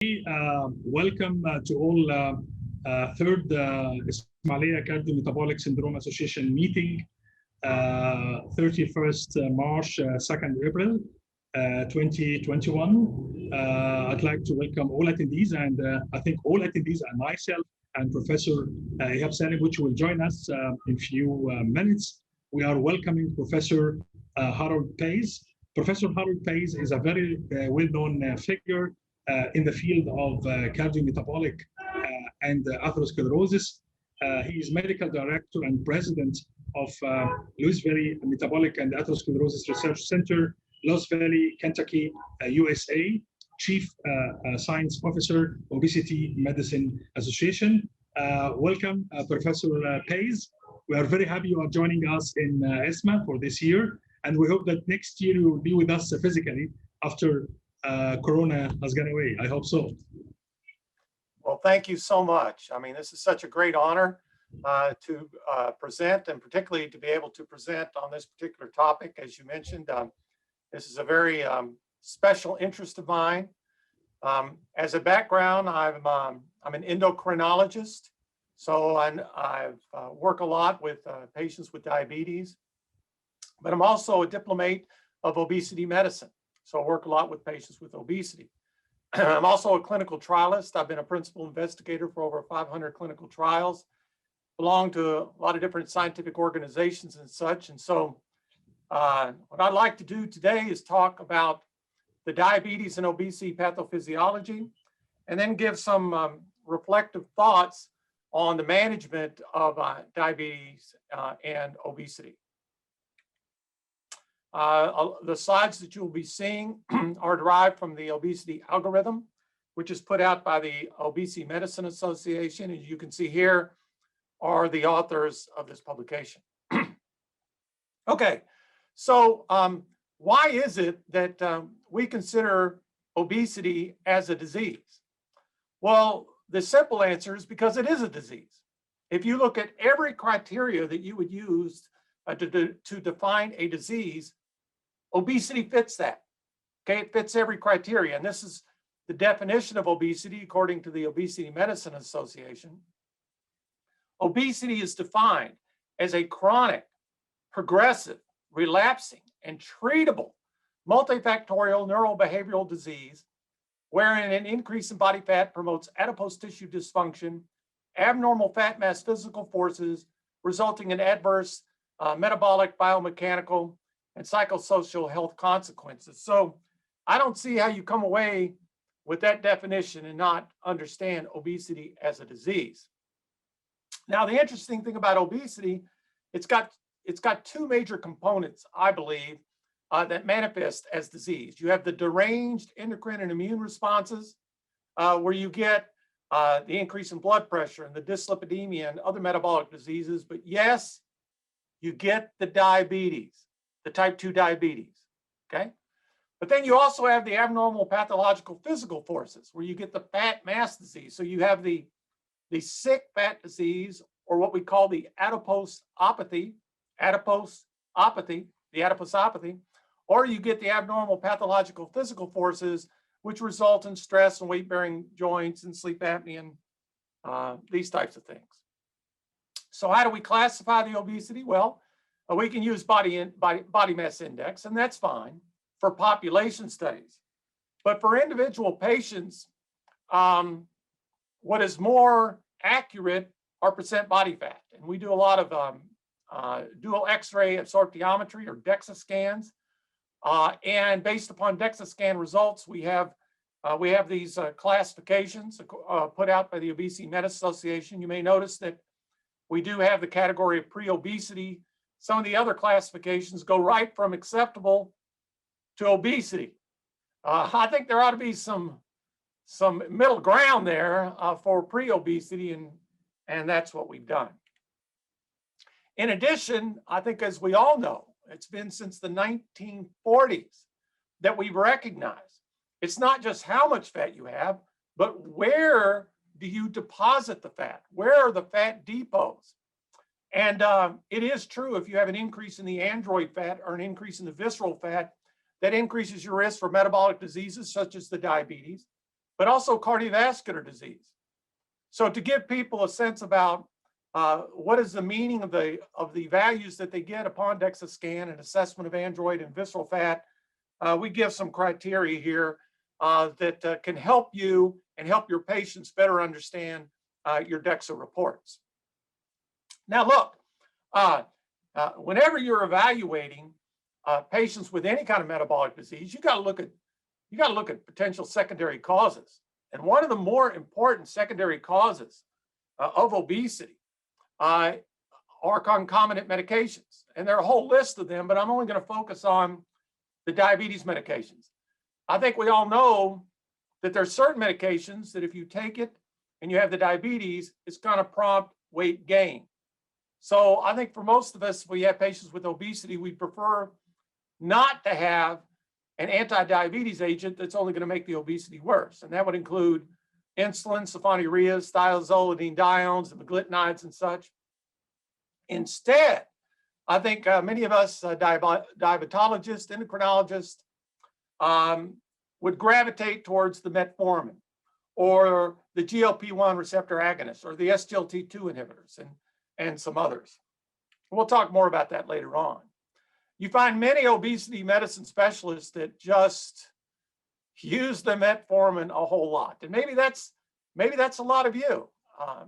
Welcome to all third Ismailia Cardiometabolic Syndrome Association meeting, 31st March, 2nd April, 2021. I'd like to welcome all attendees, and I think all attendees and myself and Professor Ihab Salim, which will join us in a few minutes. We are welcoming Professor Harlod Pays. Professor Harlod Pays is a very well-known figure in the field of cardiometabolic and atherosclerosis. He is medical director and president of Louisville Metabolic and Atherosclerosis Research Center, Louisville, Kentucky, USA, Chief Science Officer, Obesity Medicine Association. Welcome, Professor Pays. We are very happy you are joining us in ISMA for this year, and we hope that next year you will be with us physically after Corona has gone away. I hope so. Well, thank you so much. I mean, this is such a great honor to present, and particularly to be able to present on this particular topic. As you mentioned, this is a very special interest of mine. As a background, I'm an endocrinologist, so I work a lot with patients with diabetes, but I'm also a diplomate of obesity medicine. So I work a lot with patients with obesity. I'm also a clinical trialist. I've been a principal investigator for over 500 clinical trials, belong to a lot of different scientific organizations and such. And so what I'd like to do today is talk about the diabetes and obesity pathophysiology, and then give some reflective thoughts on the management of diabetes and obesity. The slides that you'll be seeing are derived from the obesity algorithm, which is put out by the Obesity Medicine Association. And you can see here are the authors of this publication. Okay, so why is it that we consider obesity as a disease? Well, the simple answer is because it is a disease. If you look at every criteria that you would use to define a disease, obesity fits that. Okay, it fits every criteria. And this is the definition of obesity according to the Obesity Medicine Association. Obesity is defined as a chronic, progressive, relapsing, and treatable multifactorial neurobehavioral disease wherein an increase in body fat promotes adipose tissue dysfunction, abnormal fat mass physical forces, resulting in adverse metabolic, biomechanical, and psychosocial health consequences. So I don't see how you come away with that definition and not understand obesity as a disease. Now, the interesting thing about obesity, it's got two major components, I believe, that manifest as disease. You have the deranged endocrine and immune responses, where you get the increase in blood pressure and the dyslipidemia and other metabolic diseases. But yes, you get the diabetes, the type 2 diabetes, okay? But then you also have the abnormal pathological physical forces where you get the fat mass disease. So you have the sick fat disease, or what we call the adiposopathy, or you get the abnormal pathological physical forces, which result in stress and weight-bearing joints and sleep apnea and these types of things. So how do we classify the obesity? Well, we can use body mass index, and that's fine for population studies. But for individual patients, what is more accurate are percent body fat. And we do a lot of dual X-ray absorptiometry or DEXA scans. And based upon DEXA scan results, we have these classifications put out by the Obesity Medicine Association. You may notice that we do have the category of pre-obesity. Some of the other classifications go right from acceptable to obesity. I think there ought to be some middle ground there for pre-obesity, and that's what we've done. In addition, I think, as we all know, it's been since the 1940s that we've recognized it's not just how much fat you have, but where do you deposit the fat? Where are the fat depots? And it is true, if you have an increase in the android fat or an increase in the visceral fat, that increases your risk for metabolic diseases such as the diabetes. but also cardiovascular disease. So to give people a sense about what is the meaning of the values that they get upon DEXA scan and assessment of android and visceral fat, we give some criteria here that can help you and help your patients better understand your DEXA reports. Now look, whenever you're evaluating patients with any kind of metabolic disease, you got to look at potential secondary causes. And one of the more important secondary causes of obesity are concomitant medications. And there are a whole list of them, but I'm only going to focus on the diabetes medications. I think we all know that there's certain medications that if you take it and you have the diabetes, it's going to prompt weight gain. So I think for most of us, if we have patients with obesity, we prefer not to have an anti-diabetes agent that's only going to make the obesity worse. And that would include insulin, sulfonylureas, thiazolidinediones, and glitinides and such. Instead, I think many of us diabetologists, endocrinologists would gravitate towards the metformin or the GLP-1 receptor agonists or the SGLT2 inhibitors and some others. We'll talk more about that later on. You find many obesity medicine specialists that just use the metformin a whole lot. And maybe that's a lot of you.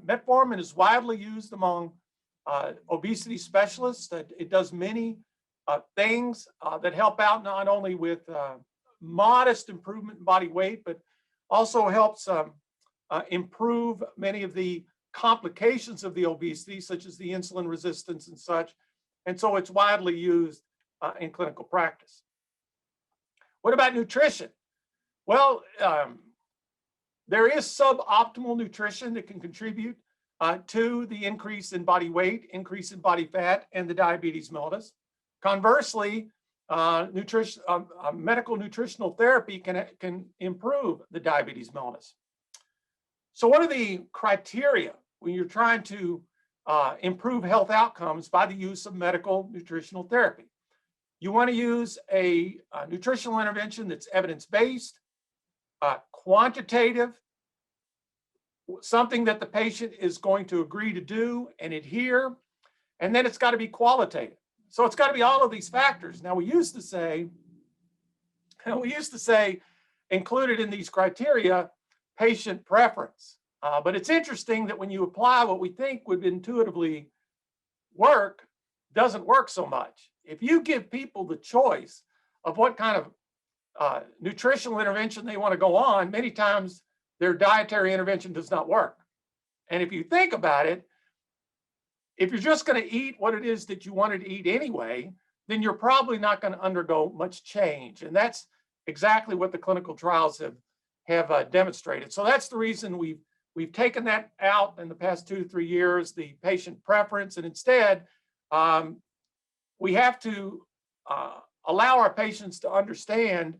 Metformin is widely used among obesity specialists. It does many things that help out not only with modest improvement in body weight, but also helps improve many of the complications of the obesity, such as the insulin resistance and such. And so it's widely used in clinical practice. What about nutrition? Well, there is suboptimal nutrition that can contribute to the increase in body weight, increase in body fat, and the diabetes mellitus. Conversely, medical nutritional therapy can improve the diabetes mellitus. So what are the criteria when you're trying to improve health outcomes by the use of medical nutritional therapy? You want to use a nutritional intervention that's evidence-based, quantitative, something that the patient is going to agree to do and adhere, and then it's got to be qualitative. So it's got to be all of these factors. Now we used to say included in these criteria, patient preference. But it's interesting that when you apply what we think would intuitively work, doesn't work so much. If you give people the choice of what kind of nutritional intervention they want to go on, many times their dietary intervention does not work. And if you think about it, if you're just going to eat what it is that you wanted to eat anyway, then you're probably not going to undergo much change. And that's exactly what the clinical trials have demonstrated. So that's the reason we've taken that out in the past 2 to 3 years, the patient preference, and instead we have to allow our patients to understand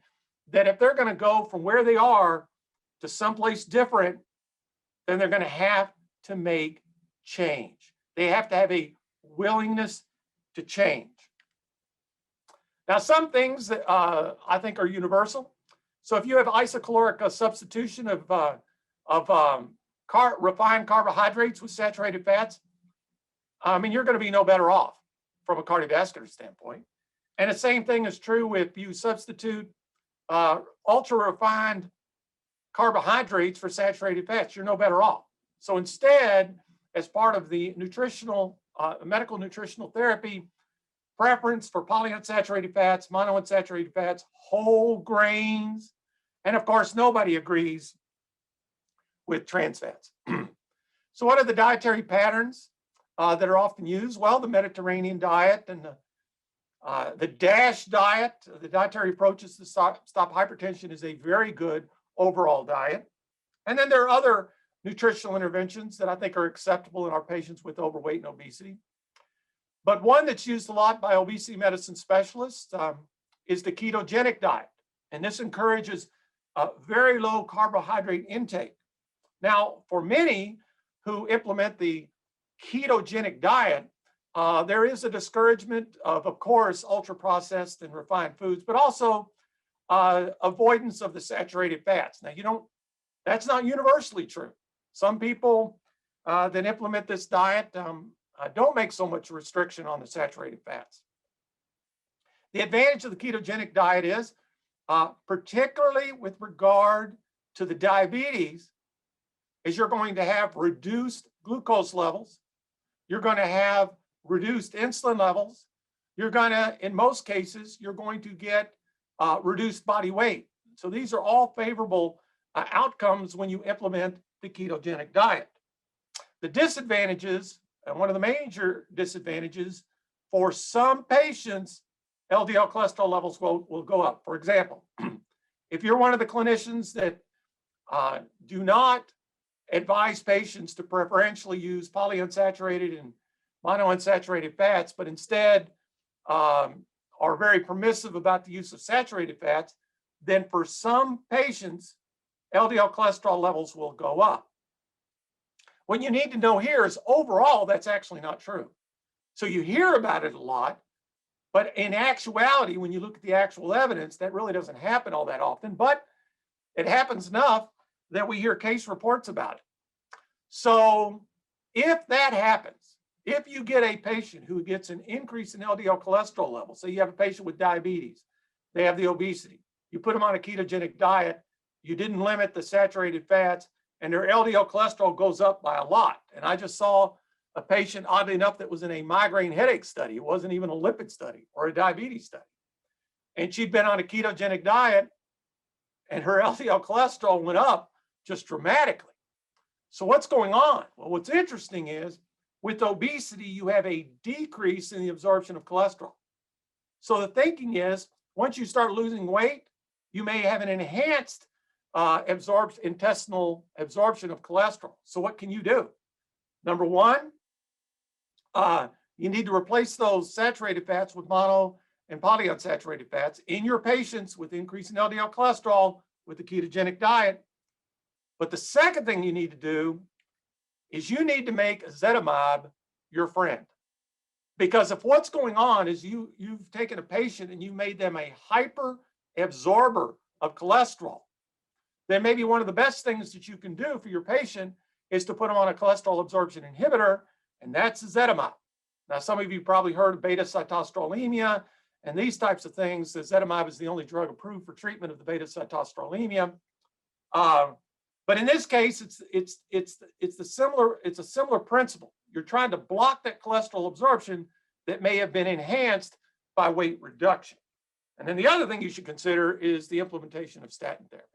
that if they're going to go from where they are to someplace different, then they're going to have to make change. They have to have a willingness to change. Now, some things that I think are universal. So if you have isocaloric substitution of refined carbohydrates with saturated fats, I mean, you're going to be no better off from a cardiovascular standpoint. And the same thing is true if you substitute ultra-refined carbohydrates for saturated fats, you're no better off. So instead, as part of the medical nutritional therapy, preference for polyunsaturated fats, monounsaturated fats, whole grains, and of course, nobody agrees with trans fats. So what are the dietary patterns that are often used? Well, the Mediterranean diet and the DASH diet, the dietary approaches to stop hypertension, is a very good overall diet. And then there are other nutritional interventions that I think are acceptable in our patients with overweight and obesity. But one that's used a lot by obesity medicine specialists is the ketogenic diet. And this encourages very low carbohydrate intake. Now, for many who implement the ketogenic diet, there is a discouragement of course, ultra-processed and refined foods, but also avoidance of the saturated fats. Now, you don't That's not universally true. Some people that implement this diet don't make so much restriction on the saturated fats. The advantage of the ketogenic diet is, particularly with regard to the diabetes, is you're going to have reduced glucose levels. You're going to have reduced insulin levels. You're going to, in most cases, you're going to get reduced body weight. So these are all favorable outcomes when you implement the ketogenic diet. The disadvantages, and one of the major disadvantages, for some patients, LDL cholesterol levels will go up. For example, if you're one of the clinicians that do not advise patients to preferentially use polyunsaturated and monounsaturated fats, but instead are very permissive about the use of saturated fats, then for some patients, LDL cholesterol levels will go up. What you need to know here is overall, that's actually not true. So you hear about it a lot, but in actuality, when you look at the actual evidence, that really doesn't happen all that often, but it happens enough that we hear case reports about it. So if that happens, if you get a patient who gets an increase in LDL cholesterol levels, say you have a patient with diabetes, they have the obesity, you put them on a ketogenic diet, you didn't limit the saturated fats, and their LDL cholesterol goes up by a lot. And I just saw a patient, oddly enough, that was in a migraine headache study. It wasn't even a lipid study or a diabetes study. And she'd been on a ketogenic diet, and her LDL cholesterol went up just dramatically. So what's going on? Well, what's interesting is with obesity, you have a decrease in the absorption of cholesterol. So the thinking is once you start losing weight, you may have an enhanced intestinal absorption of cholesterol. So what can you do? Number one, you need to replace those saturated fats with mono and polyunsaturated fats in your patients with increasing LDL cholesterol with the ketogenic diet. But the second thing you need to do is you need to make ezetimibe your friend. Because if what's going on is you've taken a patient and you made them a hyper absorber of cholesterol, then maybe one of the best things that you can do for your patient is to put them on a cholesterol absorption inhibitor, and that's ezetimibe. Now, some of you probably heard of beta-cytostrolemia and these types of things. Ezetimibe is the only drug approved for treatment of the beta-cytostrolemia. But in this case, it's a similar principle. You're trying to block that cholesterol absorption that may have been enhanced by weight reduction. And then the other thing you should consider is the implementation of statin therapy.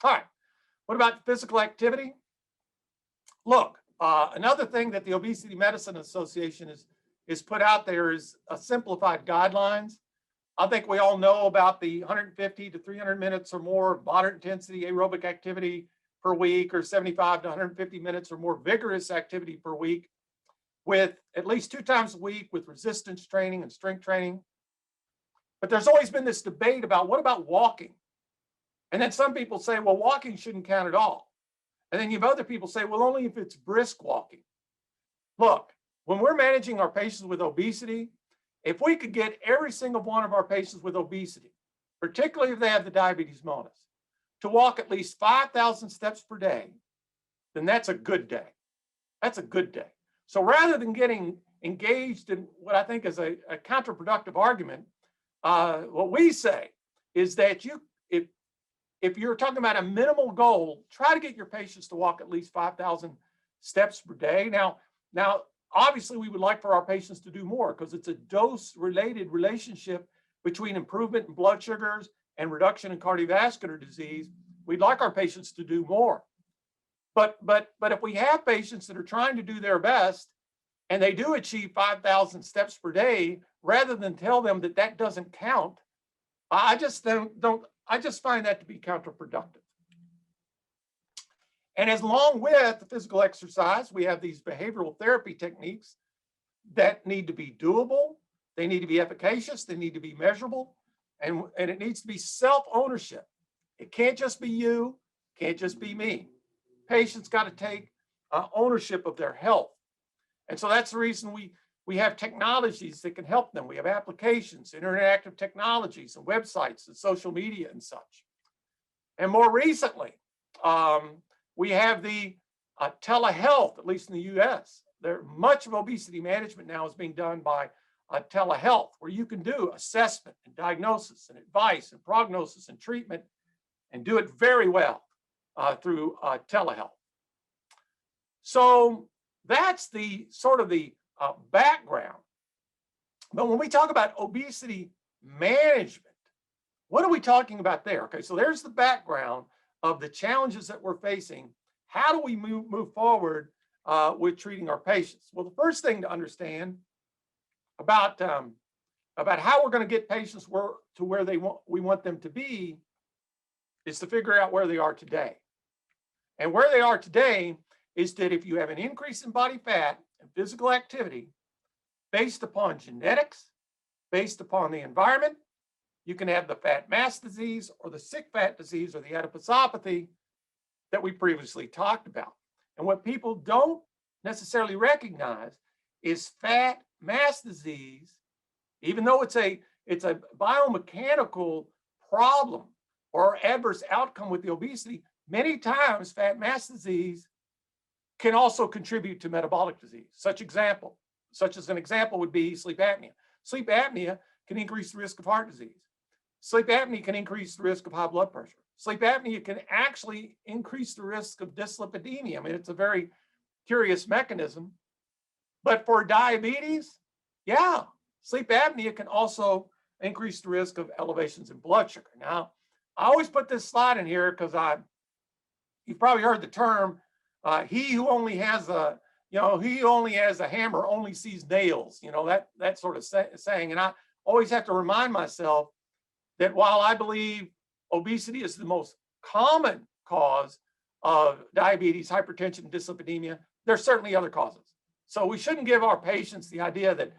All right, what about physical activity? Look, another thing that the Obesity Medicine Association is put out there is a simplified guidelines. I think we all know about the 150 to 300 minutes or more of moderate intensity aerobic activity per week, or 75 to 150 minutes or more vigorous activity per week, with at least 2 times a week with resistance training and strength training. But there's always been this debate about what about walking? And then some people say, well, walking shouldn't count at all. And then you have other people say, well, only if it's brisk walking. Look, when we're managing our patients with obesity, if we could get every single one of our patients with obesity, particularly if they have the diabetes mellitus, to walk at least 5,000 steps per day, then that's a good day. That's a good day. So rather than getting engaged in what I think is a counterproductive argument, what we say is that if you're talking about a minimal goal, try to get your patients to walk at least 5,000 steps per day. Now, obviously, we would like for our patients to do more because it's a dose-related relationship between improvement in blood sugars and reduction in cardiovascular disease. We'd like our patients to do more. But if we have patients that are trying to do their best and they do achieve 5,000 steps per day, rather than tell them that that doesn't count, I just find that to be counterproductive. And as along with the physical exercise, we have these behavioral therapy techniques that need to be doable, they need to be efficacious, they need to be measurable, and it needs to be self-ownership. It can't just be you, can't just be me. Patients got to take ownership of their health. And so that's the reason we have technologies that can help them. We have applications, interactive technologies, and websites, and social media and such. And more recently, We have the telehealth, at least in the US. Much of obesity management now is being done by telehealth, where you can do assessment and diagnosis and advice and prognosis and treatment and do it very well through telehealth. So that's the sort of the background. But when we talk about obesity management, what are we talking about there? Okay, so there's the background of the challenges that we're facing. How do we move forward with treating our patients? Well, the first thing to understand about how we're going to get patients to where we want them to be is to figure out where they are today. And where they are today is that if you have an increase in body fat and physical activity based upon genetics, based upon the environment, you can have the fat mass disease or the sick fat disease or the adiposopathy that we previously talked about. And what people don't necessarily recognize is fat mass disease, even though it's a biomechanical problem or adverse outcome with the obesity, many times fat mass disease can also contribute to metabolic disease. Such as an example would be sleep apnea. Sleep apnea can increase the risk of heart disease. Sleep apnea can increase the risk of high blood pressure. Sleep apnea can actually increase the risk of dyslipidemia. I mean, it's a very curious mechanism. But for diabetes, yeah, sleep apnea can also increase the risk of elevations in blood sugar. Now, I always put this slide in here because you've probably heard the term, he who only has a hammer only sees nails, that sort of saying. And I always have to remind myself that while I believe obesity is the most common cause of diabetes, hypertension, and dyslipidemia, there are certainly other causes. So we shouldn't give our patients the idea that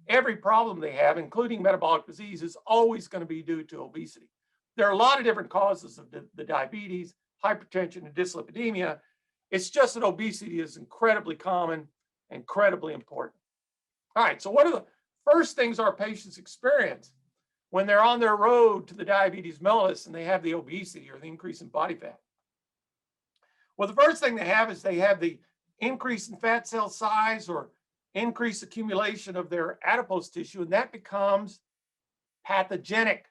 every problem they have, including metabolic disease, is always going to be due to obesity. There are a lot of different causes of the diabetes, hypertension, and dyslipidemia. It's just that obesity is incredibly common, incredibly important. All right, so what are the first things our patients experience when they're on their road to the diabetes mellitus and they have the obesity or the increase in body fat? Well, the first thing they have is they have the increase in fat cell size or increased accumulation of their adipose tissue, and that becomes pathogenic.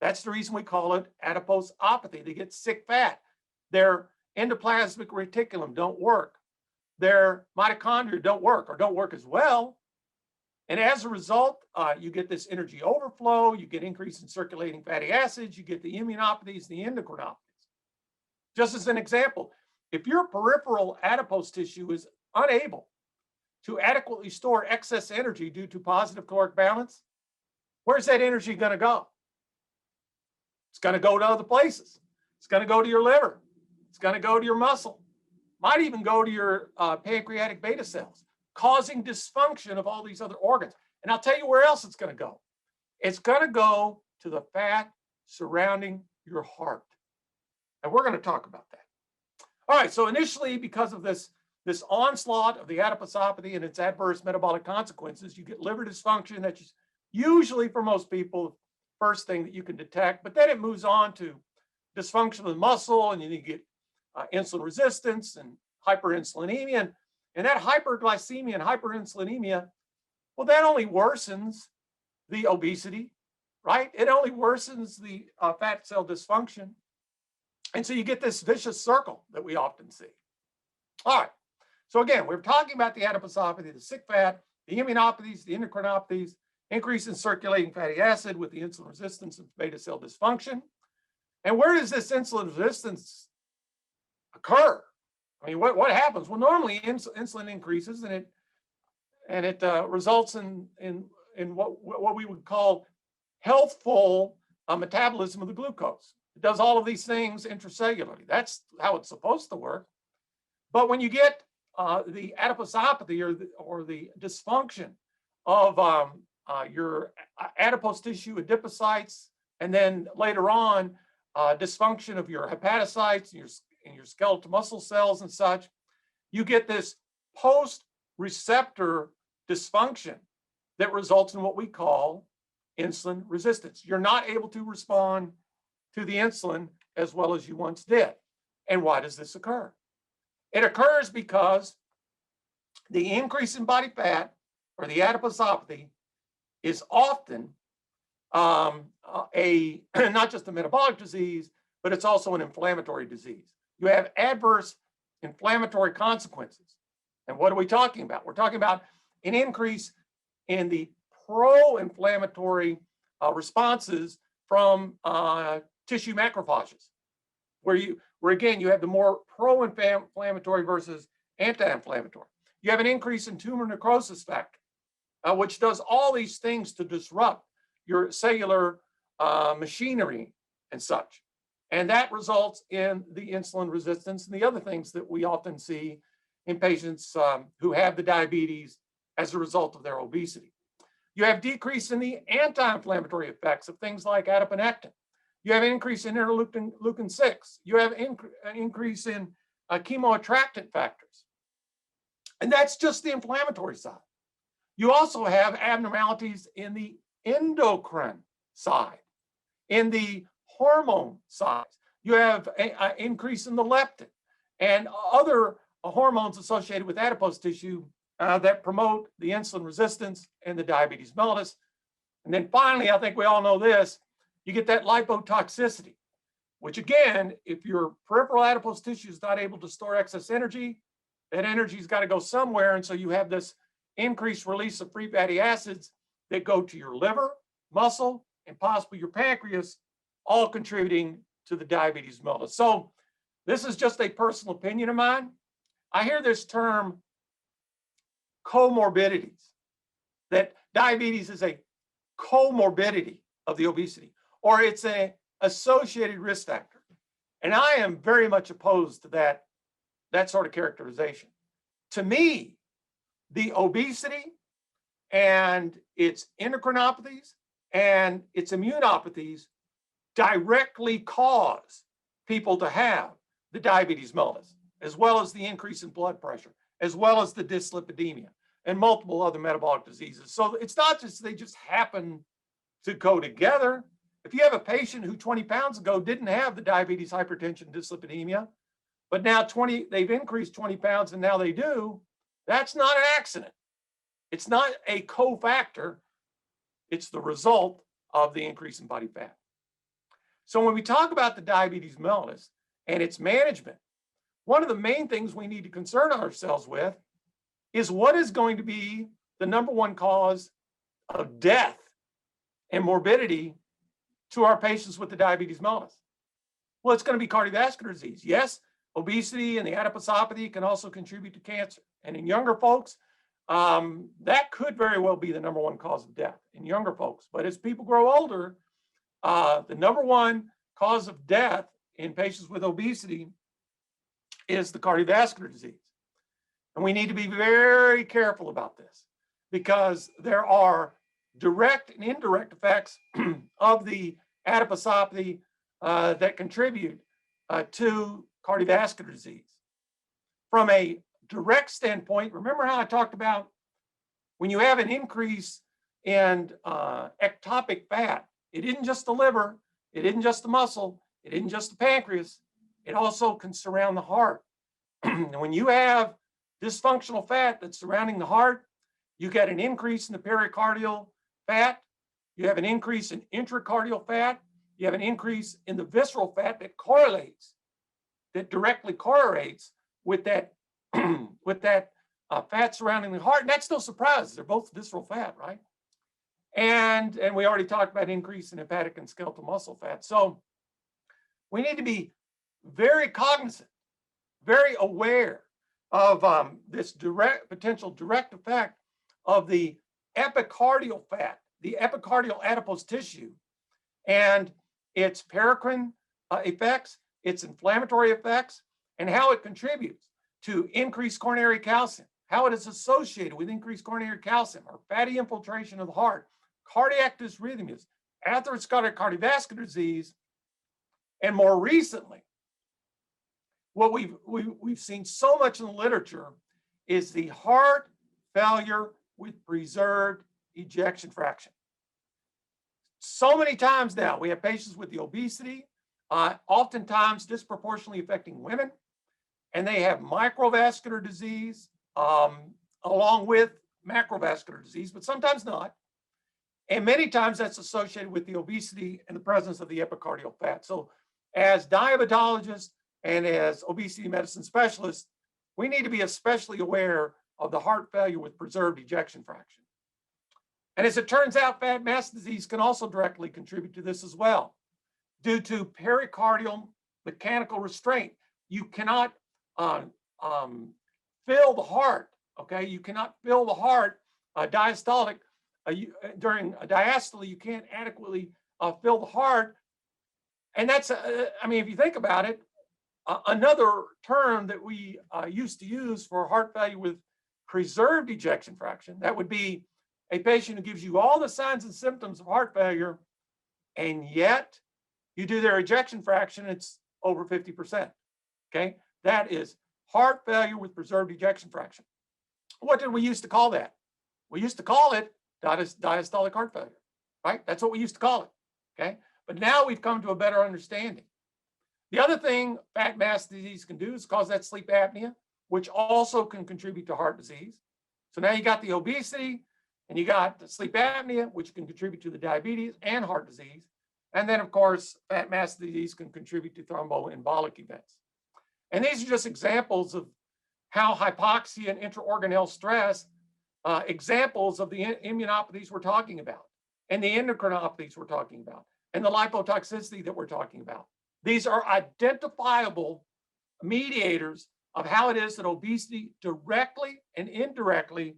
That's the reason we call it adiposopathy. They get sick fat. Their endoplasmic reticulum don't work. Their mitochondria don't work or don't work as well. And as a result, you get this energy overflow, you get increase in circulating fatty acids, you get the immunopathies, the endocrinopathies. Just as an example, if your peripheral adipose tissue is unable to adequately store excess energy due to positive caloric balance, where's that energy going to go? It's going to go to other places. It's going to go to your liver. It's going to go to your muscle. Might even go to your pancreatic beta cells, causing dysfunction of all these other organs. And I'll tell you where else it's going to go. It's going to go to the fat surrounding your heart. And we're going to talk about that. All right, so initially, because of this onslaught of the adiposopathy and its adverse metabolic consequences, you get liver dysfunction. That's usually, for most people, the first thing that you can detect. But then it moves on to dysfunction of the muscle, and then you get insulin resistance and hyperinsulinemia. And that hyperglycemia and hyperinsulinemia, well, that only worsens the obesity, right? It only worsens the fat cell dysfunction. And so you get this vicious circle that we often see. All right. So again, we're talking about the adiposopathy, the sick fat, the immunopathies, the endocrinopathies, increase in circulating fatty acid with the insulin resistance and beta cell dysfunction. And where does this insulin resistance occur? I mean, what happens? Well, normally insulin increases and it results in what we would call healthful metabolism of the glucose. It does all of these things intracellularly. That's how it's supposed to work. But when you get the adiposopathy or the dysfunction of your adipose tissue adipocytes, and then later on dysfunction of your hepatocytes and your skeletal muscle cells and such, you get this post-receptor dysfunction that results in what we call insulin resistance. You're not able to respond to the insulin as well as you once did. And why does this occur? It occurs because the increase in body fat or the adiposopathy is often not just a metabolic disease, but it's also an inflammatory disease. You have adverse inflammatory consequences. And what are we talking about? We're talking about an increase in the pro-inflammatory responses from tissue macrophages, where again, you have the more pro-inflammatory versus anti-inflammatory. You have an increase in tumor necrosis factor, which does all these things to disrupt your cellular machinery and such. And that results in the insulin resistance and the other things that we often see in patients who have the diabetes as a result of their obesity. You have decrease in the anti-inflammatory effects of things like adiponectin. You have an increase in interleukin 6. You have an increase in chemoattractant factors. And that's just the inflammatory side. You also have abnormalities in the endocrine side, in the hormone side. You have an increase in the leptin and other hormones associated with adipose tissue that promote the insulin resistance and the diabetes mellitus. And then finally, I think we all know this, you get that lipotoxicity, which again, if your peripheral adipose tissue is not able to store excess energy, that energy's got to go somewhere. And so you have this increased release of free fatty acids that go to your liver, muscle, and possibly your pancreas, all contributing to the diabetes mellitus. So this is just a personal opinion of mine. I hear this term comorbidities, that diabetes is a comorbidity of the obesity, or it's an associated risk factor. And I am very much opposed to that sort of characterization. To me, the obesity and its endocrinopathies and its immunopathies directly cause people to have the diabetes mellitus, as well as the increase in blood pressure, as well as the dyslipidemia and multiple other metabolic diseases. So it's not just they just happen to go together. If you have a patient who 20 pounds ago didn't have the diabetes, hypertension, dyslipidemia, but now they've increased 20 pounds and now they do, that's not an accident. It's not a cofactor. It's the result of the increase in body fat. So when we talk about the diabetes mellitus and its management, one of the main things we need to concern ourselves with is what is going to be the number one cause of death and morbidity to our patients with the diabetes mellitus. Well, it's going to be cardiovascular disease. Yes, obesity and the adiposopathy can also contribute to cancer. And in younger folks, that could very well be the number one cause of death in younger folks. But as people grow older, the number one cause of death in patients with obesity is the cardiovascular disease. And we need to be very careful about this because there are direct and indirect effects of the adiposopathy that contribute to cardiovascular disease. From a direct standpoint, remember how I talked about when you have an increase in ectopic fat, it isn't just the liver, it isn't just the muscle, it isn't just the pancreas, it also can surround the heart. And when you have dysfunctional fat that's surrounding the heart, you get an increase in the pericardial fat, you have an increase in intracardial fat, you have an increase in the visceral fat that directly correlates with that fat surrounding the heart. And that's no surprise, they're both visceral fat, right? And we already talked about increase in hepatic and skeletal muscle fat. So we need to be very cognizant, very aware of this potential direct effect of the epicardial fat, the epicardial adipose tissue, and its paracrine effects, its inflammatory effects, and how it contributes to increased coronary calcium, how it is associated with increased coronary calcium or fatty infiltration of the heart, cardiac dysrhythmias, atherosclerotic cardiovascular disease, and more recently, what we've seen so much in the literature is the heart failure with preserved ejection fraction. So many times now, we have patients with the obesity, oftentimes disproportionately affecting women, and they have microvascular disease along with macrovascular disease, but sometimes not. And many times that's associated with the obesity and the presence of the epicardial fat. So as diabetologists and as obesity medicine specialists, we need to be especially aware of the heart failure with preserved ejection fraction. And as it turns out, fat mass disease can also directly contribute to this as well. Due to pericardial mechanical restraint, you cannot fill the heart, okay? You cannot fill the heart diastolic. During a diastole, you can't adequately fill the heart. And that's, I mean, if you think about it, another term that we used to use for heart failure with preserved ejection fraction, that would be a patient who gives you all the signs and symptoms of heart failure, and yet you do their ejection fraction, it's over 50%, okay? That is heart failure with preserved ejection fraction. What did we used to call that? We used to call it diastolic heart failure, right? That's what we used to call it, okay? But now we've come to a better understanding. The other thing fat mass disease can do is cause that sleep apnea, which also can contribute to heart disease. So now you got the obesity and you got the sleep apnea, which can contribute to the diabetes and heart disease. And then, of course, fat mass disease can contribute to thromboembolic events. And these are just examples of how hypoxia and intraorganelle stress, examples of the immunopathies we're talking about, and the endocrinopathies we're talking about, and the lipotoxicity that we're talking about. These are identifiable mediators of how it is that obesity directly and indirectly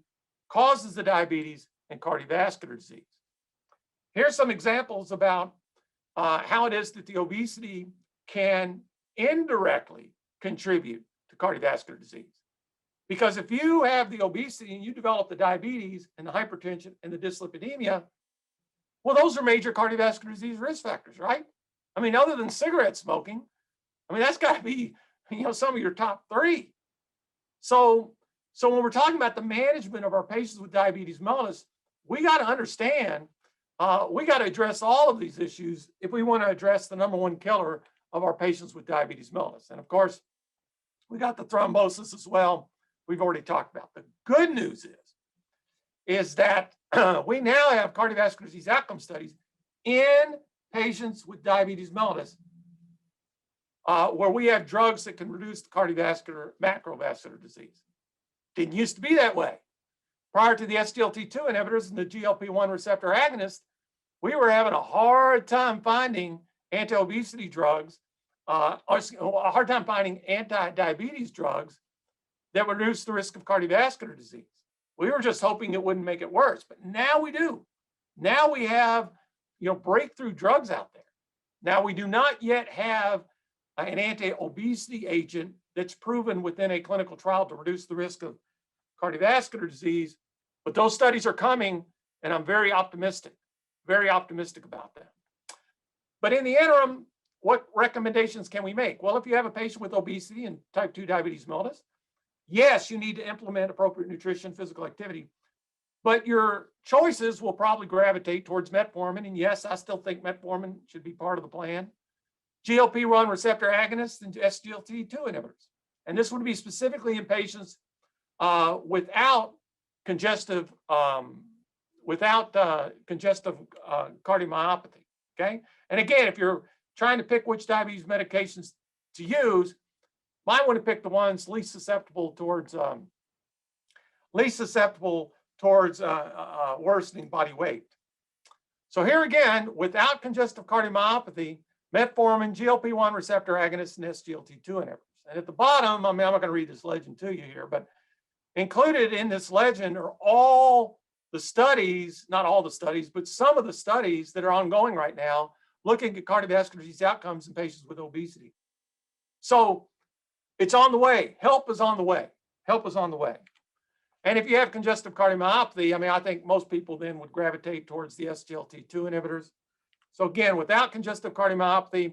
causes the diabetes and cardiovascular disease. Here's some examples about how it is that the obesity can indirectly contribute to cardiovascular disease. Because if you have the obesity and you develop the diabetes and the hypertension and the dyslipidemia, well, those are major cardiovascular disease risk factors, right? I mean, other than cigarette smoking, I mean, that's got to be, some of your top three. So when we're talking about the management of our patients with diabetes mellitus, we got to understand, we got to address all of these issues if we want to address the number one killer of our patients with diabetes mellitus. And of course, we got the thrombosis as well. We've already talked about. The good news is that we now have cardiovascular disease outcome studies in patients with diabetes mellitus, where we have drugs that can reduce the cardiovascular, macrovascular disease. Didn't used to be that way. Prior to the SGLT2 inhibitors and the GLP-1 receptor agonists, we were having a hard time finding anti-obesity drugs, or a hard time finding anti-diabetes drugs that would reduce the risk of cardiovascular disease. We were just hoping it wouldn't make it worse, but now we do. Now we have, breakthrough drugs out there. Now we do not yet have an anti-obesity agent that's proven within a clinical trial to reduce the risk of cardiovascular disease, but those studies are coming, and I'm very optimistic about that. But in the interim, what recommendations can we make? Well, if you have a patient with obesity and type 2 diabetes mellitus, yes, you need to implement appropriate nutrition, physical activity, but your choices will probably gravitate towards metformin. And yes, I still think metformin should be part of the plan. GLP-1 receptor agonists and SGLT2 inhibitors. And this would be specifically in patients without congestive cardiomyopathy, okay? And again, if you're trying to pick which diabetes medications to use, might want to pick the ones least susceptible towards worsening body weight. So here again, without congestive cardiomyopathy, metformin, GLP-1 receptor agonists, and SGLT2 inhibitors. And at the bottom, I'm not going to read this legend to you here, but included in this legend are all the studies, not all the studies, but some of the studies that are ongoing right now looking at cardiovascular disease outcomes in patients with obesity. So it's on the way. Help is on the way. Help is on the way. And if you have congestive cardiomyopathy, I think most people then would gravitate towards the SGLT2 inhibitors. So again, without congestive cardiomyopathy,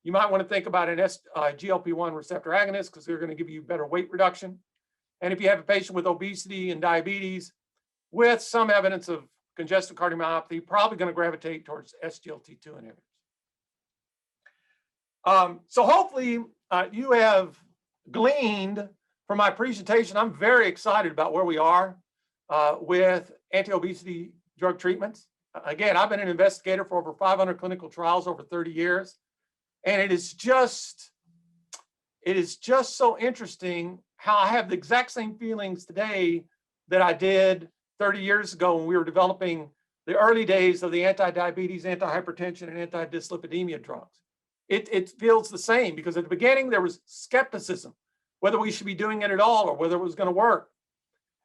you might want to think about an GLP-1 receptor agonist because they're going to give you better weight reduction. And if you have a patient with obesity and diabetes with some evidence of congestive cardiomyopathy, probably going to gravitate towards SGLT2 inhibitors. So hopefully you have gleaned from my presentation. I'm very excited about where we are with anti-obesity drug treatments. Again, I've been an investigator for over 500 clinical trials over 30 years. And it is just so interesting how I have the exact same feelings today that I did 30 years ago when we were developing the early days of the anti-diabetes, anti-hypertension, and anti-dyslipidemia drugs. It feels the same because at the beginning there was skepticism, whether we should be doing it at all or whether it was going to work.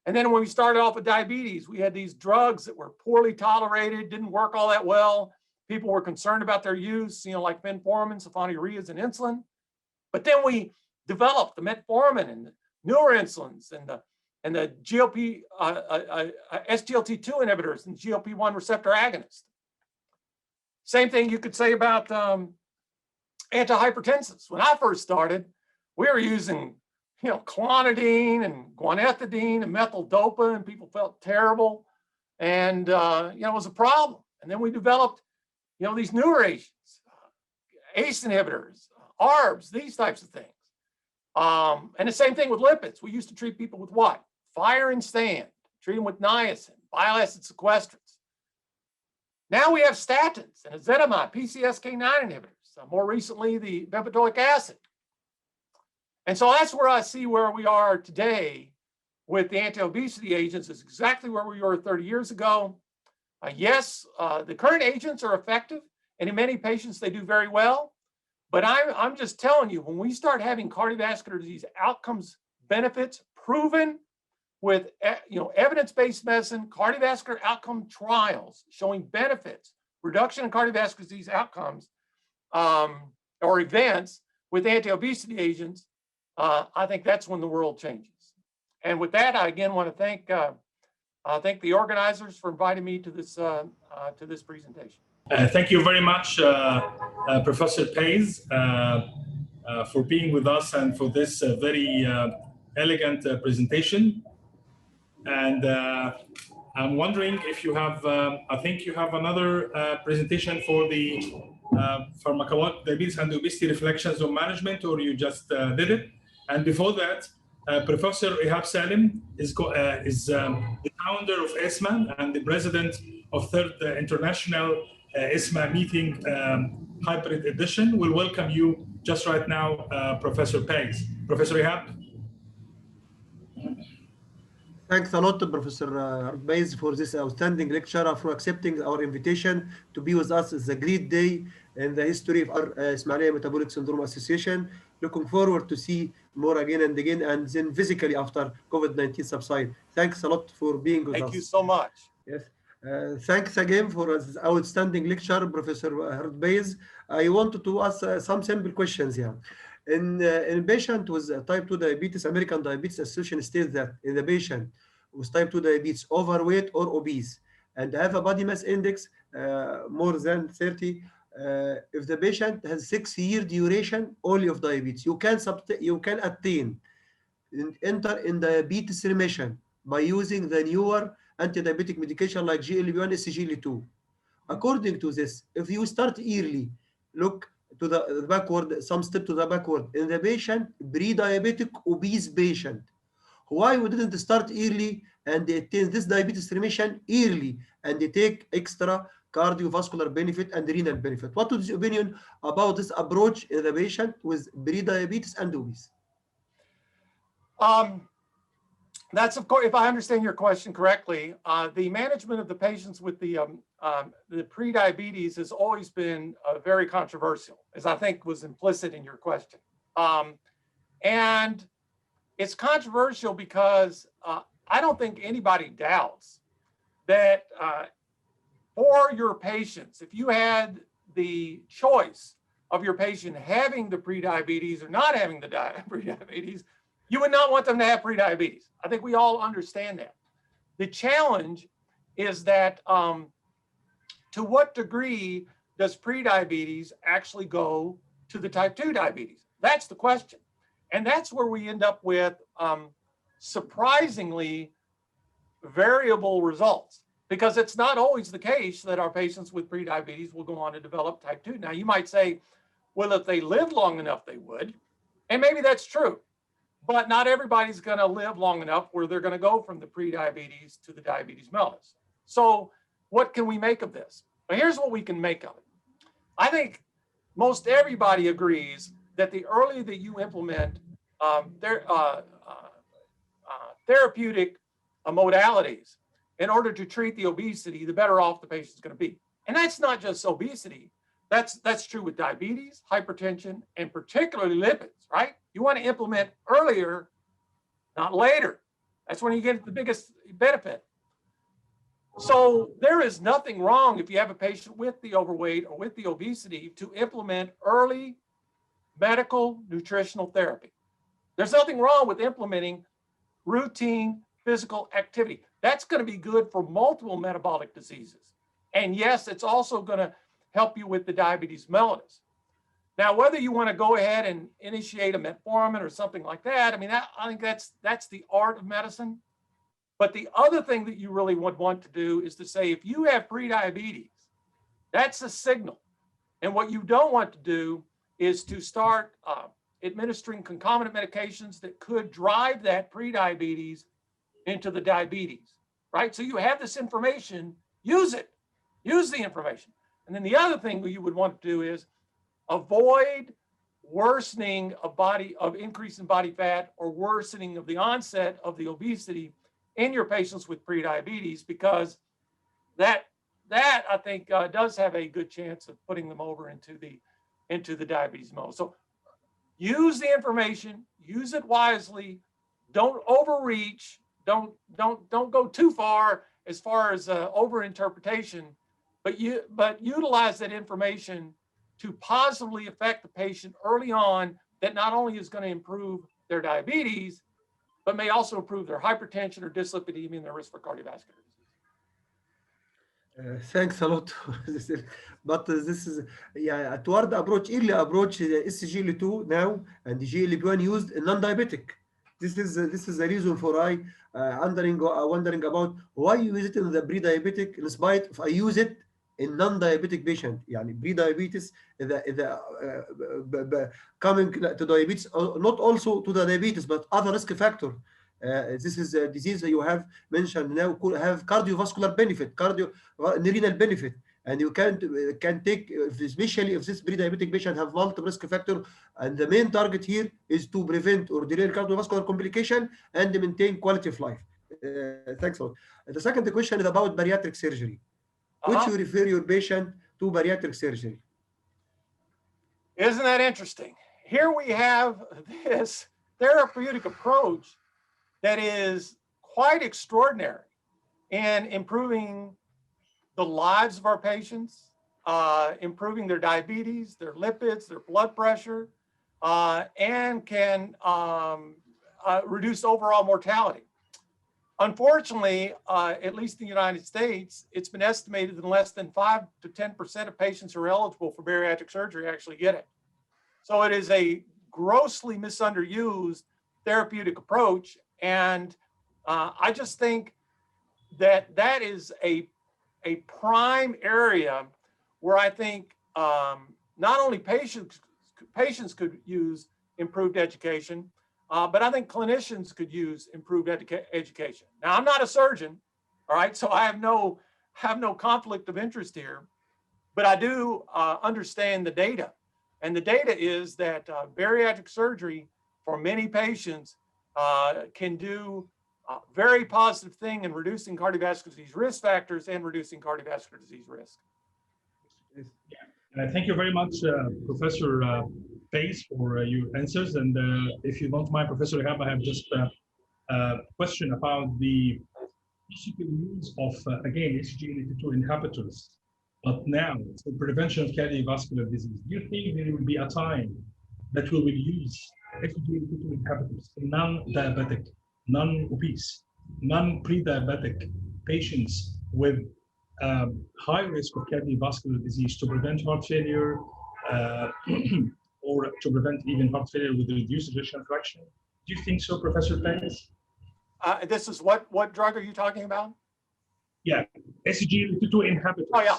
And then when we started off with diabetes, we had these drugs that were poorly tolerated, didn't work all that well. People were concerned about their use, like metformin, sulfonylureas, and insulin. But then we developed the metformin and the newer insulins and the GLP, SGLT2 inhibitors and GLP-1 receptor agonists. Same thing you could say about antihypertensives. When I first started, we were using, clonidine and guanethidine and methyl dopa, and people felt terrible. And, it was a problem. And then we developed, these newer agents, ACE inhibitors, ARBs, these types of things. And the same thing with lipids. We used to treat people with what? Fire and sand, treat them with niacin, bile acid sequestrants. Now we have statins and ezetimibe, PCSK9 inhibitors. More recently, the bempedoic acid. And so that's where I see where we are today with the anti-obesity agents is exactly where we were 30 years ago. Yes, the current agents are effective, and in many patients, they do very well. But I'm just telling you, when we start having cardiovascular disease outcomes benefits proven with evidence-based medicine, cardiovascular outcome trials showing benefits, reduction in cardiovascular disease outcomes, or events with anti-obesity agents, I think that's when the world changes. And with that, I again want to thank the organizers for inviting me to this presentation. Thank you very much, Professor Pays, for being with us and for this very elegant presentation. And I'm wondering if you have, I think you have another presentation for the diabetes and obesity reflections on management, or you just did it. And before that, Professor Ihab Salim is the founder of ISMA and the president of Third International ISMA meeting hybrid edition. We'll welcome you just right now, Professor Pays. Professor Ihab. Thanks a lot to Professor Pays for this outstanding lecture, for accepting our invitation to be with us. It's a great day in the history of our Ismailia Metabolic Syndrome Association. Looking forward to see more again and again, and then physically after COVID-19 subside. Thanks a lot for being with us. Thank you so much. Yes. Thanks again for this outstanding lecture, Professor Pays. I wanted to ask some simple questions here. In a patient with type 2 diabetes, American Diabetes Association states that in the patient with type 2 diabetes, overweight or obese, and have a body mass index more than 30, if the patient has 6-year duration only of diabetes, you can attain and enter in diabetes remission by using the newer anti-diabetic medication like GLP-1, SGLT2. According to this, if you start early, look to the backward, some step to the backward, in the patient, pre-diabetic obese patient, why we didn't start early and attain this diabetes remission early and they take extra cardiovascular benefit and renal benefit? What is your opinion about this approach in the patient with pre-diabetes and obese? That's, of course, if I understand your question correctly, the management of the patients with the pre-diabetes has always been very controversial, as I think was implicit in your question. And it's controversial because I don't think anybody doubts that for your patients, if you had the choice of your patient having the pre-diabetes or not having the pre-diabetes, you would not want them to have pre-diabetes. I think we all understand that. The challenge is that to what degree does pre-diabetes actually go to the type 2 diabetes? That's the question. And that's where we end up with surprisingly variable results, because it's not always the case that our patients with pre-diabetes will go on to develop type 2. Now, you might say, well, if they lived long enough, they would. And maybe that's true. But not everybody's going to live long enough where they're going to go from the prediabetes to the diabetes mellitus. So what can we make of this? Well, here's what we can make of it. I think most everybody agrees that the earlier that you implement therapeutic modalities in order to treat the obesity, the better off the patient's going to be. And that's not just obesity. That's true with diabetes, hypertension, and particularly lipids, right? You want to implement earlier, not later. That's when you get the biggest benefit. So there is nothing wrong if you have a patient with the overweight or with the obesity to implement early medical nutritional therapy. There's nothing wrong with implementing routine physical activity. That's going to be good for multiple metabolic diseases. And yes, it's also going to help you with the diabetes mellitus. Now, whether you want to go ahead and initiate a metformin or something like that, I mean, I think that's the art of medicine. But the other thing that you really would want to do is to say, if you have prediabetes, that's a signal. And what you don't want to do is to start administering concomitant medications that could drive that prediabetes into the diabetes, right? So you have this information, use it, use the information. And then the other thing you would want to do is avoid worsening of increase in body fat or worsening of the onset of the obesity in your patients with prediabetes, because that I think does have a good chance of putting them over into the diabetes mode. So use the information, use it wisely, don't overreach, don't go too far as overinterpretation, but utilize that information to positively affect the patient early on, that not only is going to improve their diabetes, but may also improve their hypertension or dyslipidemia and their risk for cardiovascular disease. Thanks a lot. But this is, yeah, toward approach, early approach, SGLT2 now and the GLP-1 used in non-diabetic. This is the reason for I wondering about why you use it in the pre-diabetic in spite of I use it in non-diabetic patient. يعني pre-diabetes coming to diabetes, not also to the diabetes, but other risk factor. This is a disease you have mentioned now could have cardiovascular benefit, renal benefit, and you can take, especially if this pre-diabetic patient have multiple risk factor, and the main target here is to prevent or delay cardiovascular complication and maintain quality of life. Thanks a lot. The second question is about bariatric surgery. Would you refer your patient to bariatric surgery? Isn't that interesting? Here we have this therapeutic approach that is quite extraordinary in improving the lives of our patients, improving their diabetes, their lipids, their blood pressure, and can reduce overall mortality. Unfortunately, at least in the United States, it's been estimated that less than 5 to 10% of patients who are eligible for bariatric surgery actually get it. So it is a grossly misunderused therapeutic approach. And I just think that is a prime area where I think not only patients could use improved education, but I think clinicians could use improved education. Now, I'm not a surgeon, all right, so I have no conflict of interest here, but I do understand the data. And the data is that bariatric surgery for many patients can do a very positive thing in reducing cardiovascular disease risk factors and reducing cardiovascular disease risk. Yeah. Thank you very much, Professor Pace, for your answers. And if you don't mind, Professor Ihab, I have just a question about the possible use of, again, SGLT2 inhibitors, but now for prevention of cardiovascular disease. Do you think there will be a time that we will use SGLT2 inhibitors in non-diabetic, non-obese, non-pre-diabetic patients with high risk of cardiovascular disease to prevent heart failure or to prevent even heart failure with reduced ejection fraction? Do you think so, Professor Pace? This is what drug are you talking about? Yeah, SGLT2 inhibitors. Oh, yeah.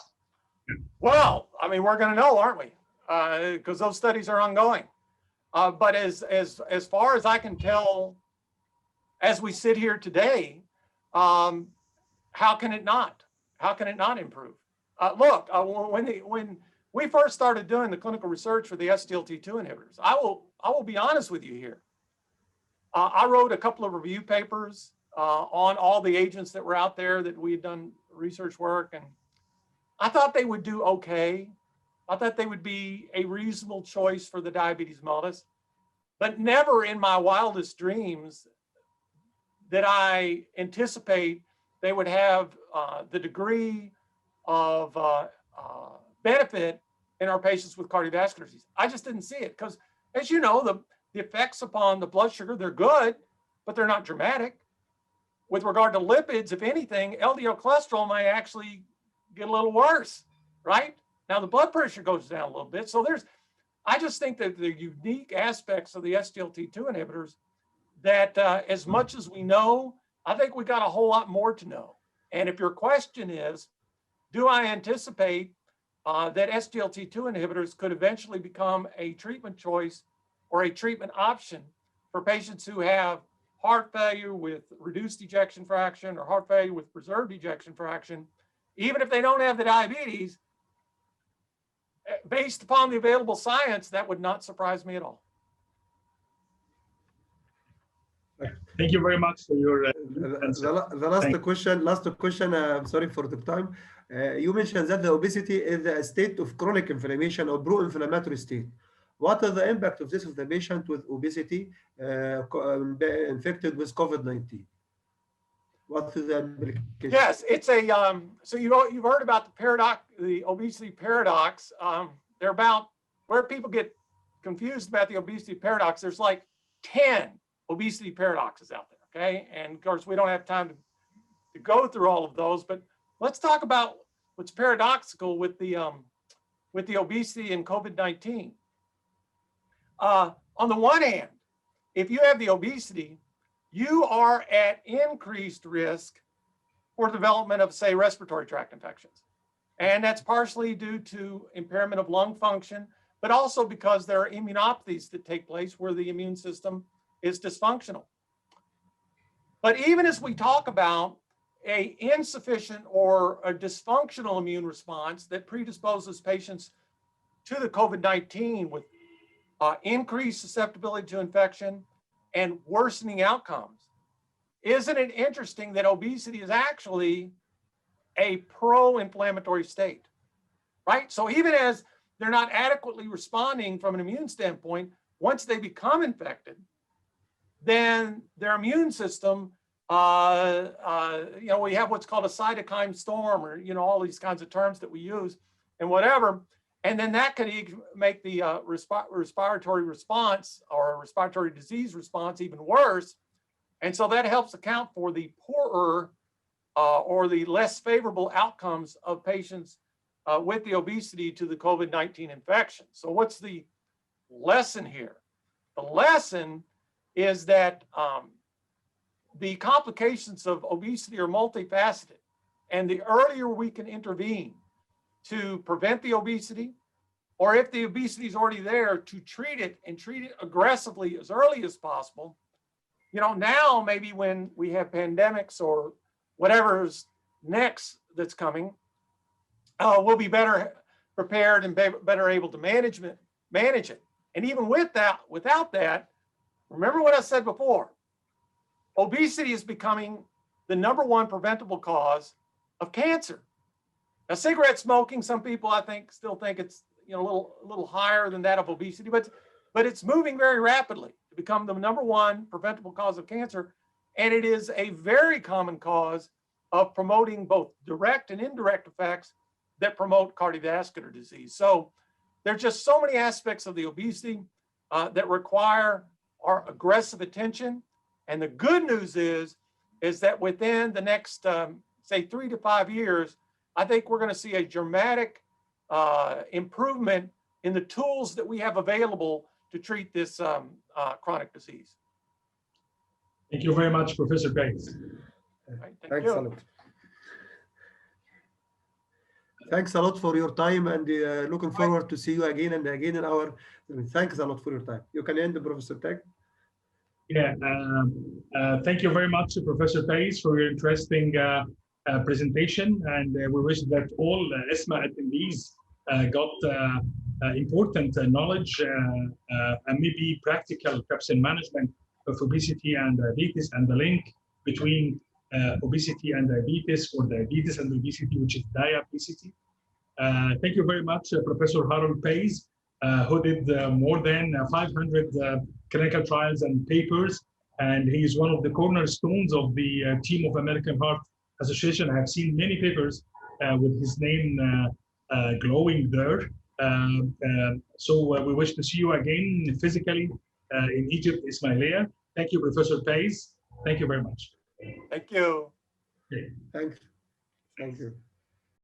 Well, I mean, we're going to know, aren't we? because those studies are ongoing. But as far as I can tell, as we sit here today, how can it not? How can it not improve? Look, when we first started doing the clinical research for the SGLT2 inhibitors, I will be honest with you here. I wrote a couple of review papers on all the agents that were out there that we had done research work, and I thought they would do okay. I thought they would be a reasonable choice for the diabetes mellitus, but never in my wildest dreams did I anticipate they would have the degree of benefit in our patients with cardiovascular disease. I just didn't see it because, as you know, the effects upon the blood sugar, they're good, but they're not dramatic. With regard to lipids, if anything, LDL cholesterol might actually get a little worse, right? Now the blood pressure goes down a little bit. So I just think that the unique aspects of the SGLT2 inhibitors that as much as we know, I think we got a whole lot more to know. And if your question is, do I anticipate that SGLT2 inhibitors could eventually become a treatment choice or a treatment option for patients who have heart failure with reduced ejection fraction or heart failure with preserved ejection fraction, even if they don't have the diabetes, based upon the available science, that would not surprise me at all. Thank you very much for your the last question. I'm sorry for the time. You mentioned that the obesity is a state of chronic inflammation or pro-inflammatory state. What is the impact of this of the patient with obesity infected with COVID-19? What is the implication? Yes, it's a so you've heard about the paradox, the obesity paradox. They're about where people get confused about the obesity paradox. There's like 10 obesity paradoxes out there. Okay, and of course we don't have time to go through all of those, but let's talk about what's paradoxical with the obesity and COVID-19. On the one hand, if you have the obesity, you are at increased risk for development of, say, respiratory tract infections. And that's partially due to impairment of lung function, but also because there are immunopathies that take place where the immune system is dysfunctional. But even as we talk about an insufficient or a dysfunctional immune response that predisposes patients to the COVID-19 with increased susceptibility to infection and worsening outcomes, isn't it interesting that obesity is actually a pro-inflammatory state, right? So even as they're not adequately responding from an immune standpoint, once they become infected, then their immune system, we have what's called a cytokine storm, or, all these kinds of terms that we use and whatever. And then that could make the respiratory response or respiratory disease response even worse. And so that helps account for the poorer or the less favorable outcomes of patients with the obesity to the COVID-19 infection. So what's the lesson here? The lesson is that the complications of obesity are multifaceted, and the earlier we can intervene to prevent the obesity, or if the obesity is already there, to treat it and treat it aggressively as early as possible. Now maybe when we have pandemics or whatever's next that's coming, we'll be better prepared and better able to manage it. And even without that, remember what I said before, obesity is becoming the #1 preventable cause of cancer. Now, cigarette smoking, some people I think still think it's a little higher than that of obesity, but it's moving very rapidly to become the #1 preventable cause of cancer. And it is a very common cause of promoting both direct and indirect effects that promote cardiovascular disease. So there's just so many aspects of the obesity that require our aggressive attention. And the good news is that within the next, say, 3 to 5 years, I think we're going to see a dramatic improvement in the tools that we have available to treat this chronic disease. Thank you very much, Professor Bates. Right, Thanks a lot. Thanks a lot for your time, and looking forward to see you again and again in our. Thanks a lot for your time. You can end, Professor Tag. Yeah, thank you very much, Professor Pace, for your interesting presentation. And we wish that all ISMA attendees got important knowledge and maybe practical perhaps in management of obesity and diabetes, and the link between obesity and diabetes, or diabetes and obesity, which is diabesity. Thank you very much, Professor Harlod Pace, who did more than 500 clinical trials and papers, and he is one of the cornerstones of the team of American Heart Association. I have seen many papers with his name glowing there. So we wish to see you again physically in Egypt, Ismailia. Thank you, Professor Pace. Thank you very much. Thank you. Okay. Thanks. Thank you.